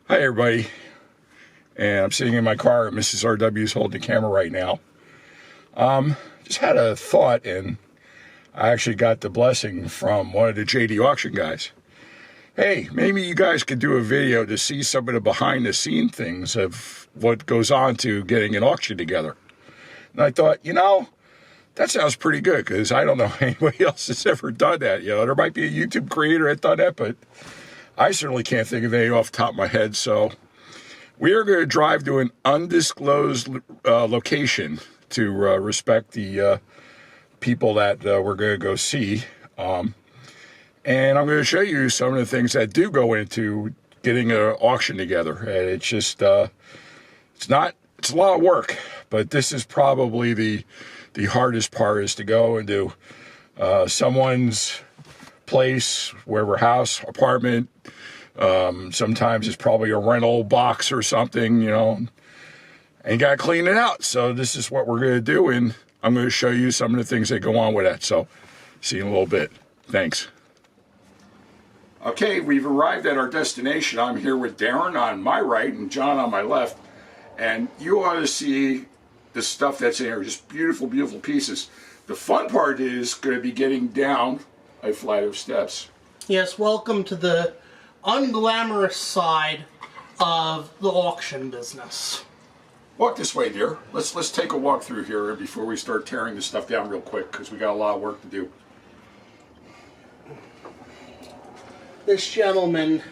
Hi everybody, and I'm sitting in my car. Mrs. RW's holding the camera right now. Just had a thought, and I actually got the blessing from one of the JD auction guys. Hey, maybe you guys could do a video to see some of the behind the scene things of what goes on to getting an auction together. And I thought, that sounds pretty good, because I don't know anybody else that's ever done that. There might be a YouTube creator that done that, but I certainly can't think of any off the top of my head. So we are going to drive to an undisclosed location to respect the people that we're going to go see. And I'm going to show you some of the things that do go into getting an auction together. And it's just, it's a lot of work, but this is probably the hardest part, is to go into someone's place, wherever, house, apartment. Sometimes it's probably a rental box or something, and you got to clean it out. So this is what we're going to do, and I'm going to show you some of the things that go on with that. So see you in a little bit. Thanks. Okay, we've arrived at our destination. I'm here with Darren on my right and John on my left, and you ought to see the stuff that's in here. Just beautiful, beautiful pieces. The fun part is going to be getting down a flight of steps. Yes, welcome to the unglamorous side of the auction business. Walk this way, dear. Let's take a walk through here before we start tearing this stuff down real quick, because we got a lot of work to do. This gentleman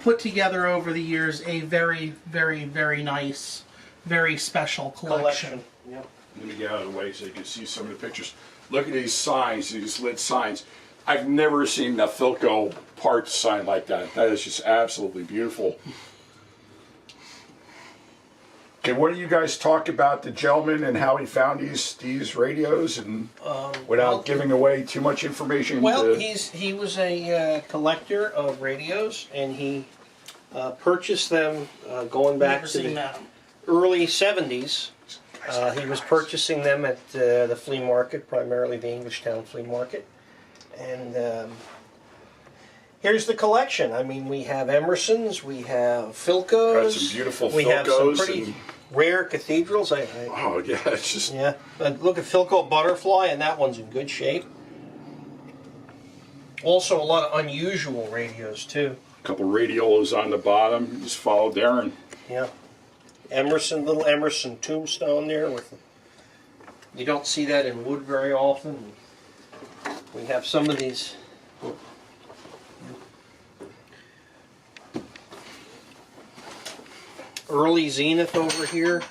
put together over the years a very, very, very nice, very special collection. Yep. Let me get out of the way so you can see some of the pictures. Look at these signs, these lit signs. I've never seen a Philco parts sign like that. That is just absolutely beautiful. Okay, what do you guys talk about the gentleman and how he found these radios, and without giving away too much information? Well, he was a collector of radios, and he purchased them going back to the early 70s. He was purchasing them at the flea market, primarily the Englishtown flea market. And here's the collection. I mean, we have Emersons, we have Philcos. Got some beautiful Philcos. We have some pretty rare cathedrals. Oh, yeah, it's just... Yeah, look at Philco Butterfly, and that one's in good shape. Also, a lot of unusual radios, too. A couple radiolas on the bottom. Just follow Darren. Yeah. Little Emerson tombstone there. You don't see that in wood very often. We have some of these. Early Zenith over here.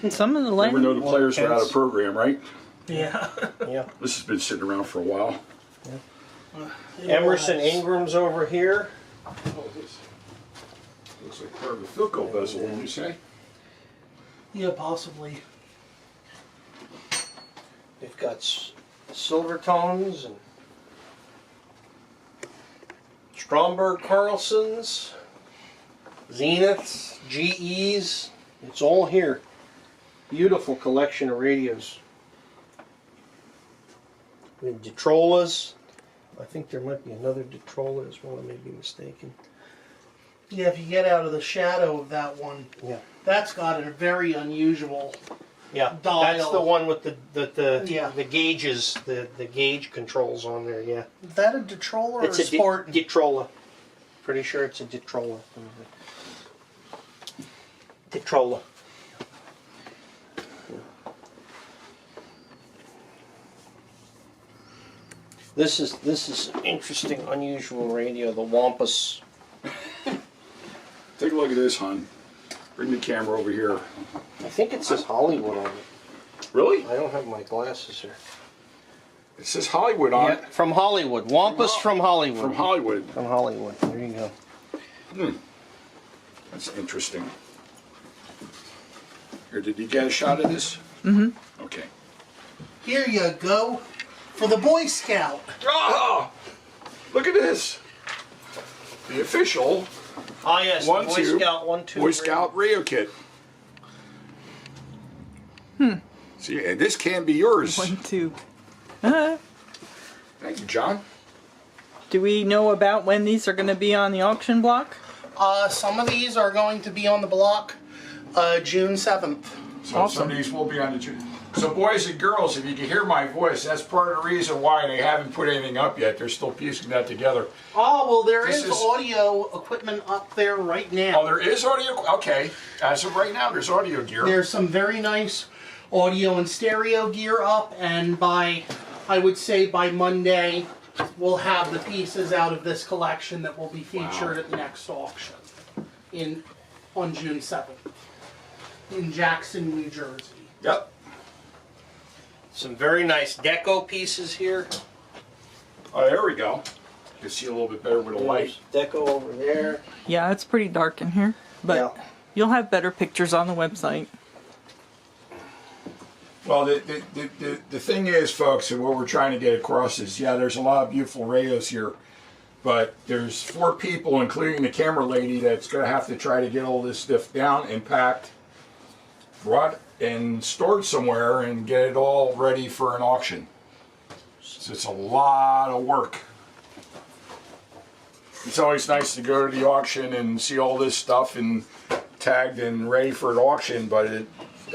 Some of the Never know the players are out of program, right? Yeah. Yeah. This has been sitting around for a while. Yeah. Emerson Ingram's over here. Oh, this looks like part of a Philco bezel, wouldn't you say? Yeah, possibly. We've got Silvertones and Stromberg Carlsons, Zeniths, GEs. It's all here. Beautiful collection of radios. With Detrolas. I think there might be another Detrola as well, I may be mistaken. Yeah, if you get out of the shadow of that one, Yeah. that's got a very unusual dial. That's the one with the gauges, the gauge controls on there, yeah. Is that a Detrola or It's a Sport? Detrola. Pretty sure it's a Detrola. Detrola. This is an interesting, unusual radio, the Wampus. Take a look at this, hon. Bring the camera over here. I think it says Hollywood on it. Really? I don't have my glasses here. It says Hollywood on it. From Hollywood. Wampus from Hollywood. From Hollywood. From Hollywood. There you go. That's interesting. Here, did you get a shot of this? Mm-hmm. Okay. Here you go. For the Boy Scout. Oh! Look at this. The official Ah, yes, One, Boy two. Scout 1, 2. Boy Scout radio kit. See, and this can be yours. 1, 2. Thank you, John. Do we know about when these are going to be on the auction block? Some of these are going to be on the block June 7th. So some of these will be on the June. So boys and girls, if you can hear my voice, that's part of the reason why they haven't put anything up yet. They're still piecing that together. Oh, well, there This is is- audio equipment up there right now. Oh, there is audio? Okay. As of right now, there's audio gear. There's some very nice audio and stereo gear up, and I would say by Monday, we'll have the pieces out of this collection that will be featured at the next auction on June 7th in Jackson, New Jersey. Yep. Some very nice deco pieces here. Oh, there we go. You can see a little bit better with the light. There's deco over there. Yeah, it's pretty dark in here, but Yeah. you'll have better pictures on the website. Well, the thing is, folks, and what we're trying to get across is, yeah, there's a lot of beautiful radios here, but there's 4 people, including the camera lady, that's going to have to try to get all this stuff down and packed, brought and stored somewhere, and get it all ready for an auction. So it's a lot of work. It's always nice to go to the auction and see all this stuff and tagged and ready for an auction, but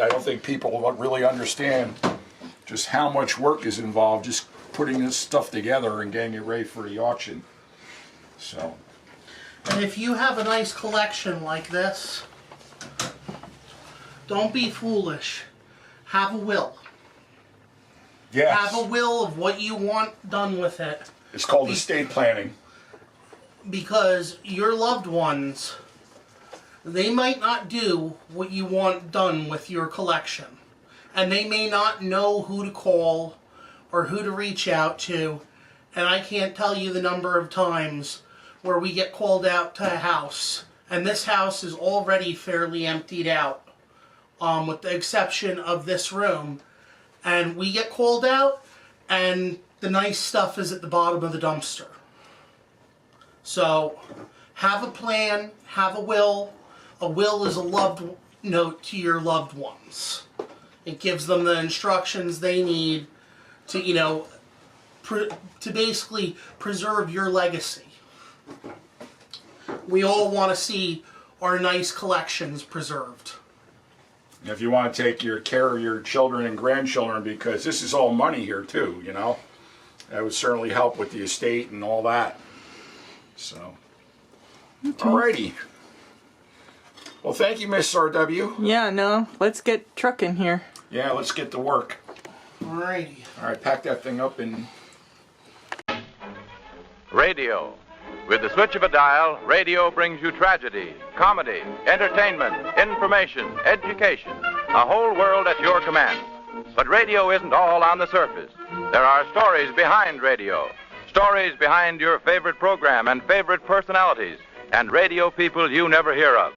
I don't think people really understand just how much work is involved just putting this stuff together and getting it ready for the auction. So, And if you have a nice collection like this, don't be foolish. Have a will. yes, Have a will of what you want done with it. it's called estate planning. Because your loved ones, they might not do what you want done with your collection. And they may not know who to call or who to reach out to. And I can't tell you the number of times where we get called out to a house. And this house is already fairly emptied out, with the exception of this room. And we get called out, and the nice stuff is at the bottom of the dumpster. So, have a plan, have a will. A will is a loved note to your loved ones. It gives them the instructions they need to, to basically preserve your legacy. We all want to see our nice collections preserved. If you want to take care of your children and grandchildren, because this is all money here too, that would certainly help with the estate and all that. So, alrighty. Well, thank you, Miss RW. Yeah, no, let's get trucking here. Yeah, let's get to work. Alrighty. All right, pack that thing up and. Radio. With the switch of a dial, radio brings you tragedy, comedy, entertainment, information, education, a whole world at your command. But radio isn't all on the surface. There are stories behind radio, stories behind your favorite program and favorite personalities, and radio people you never hear of.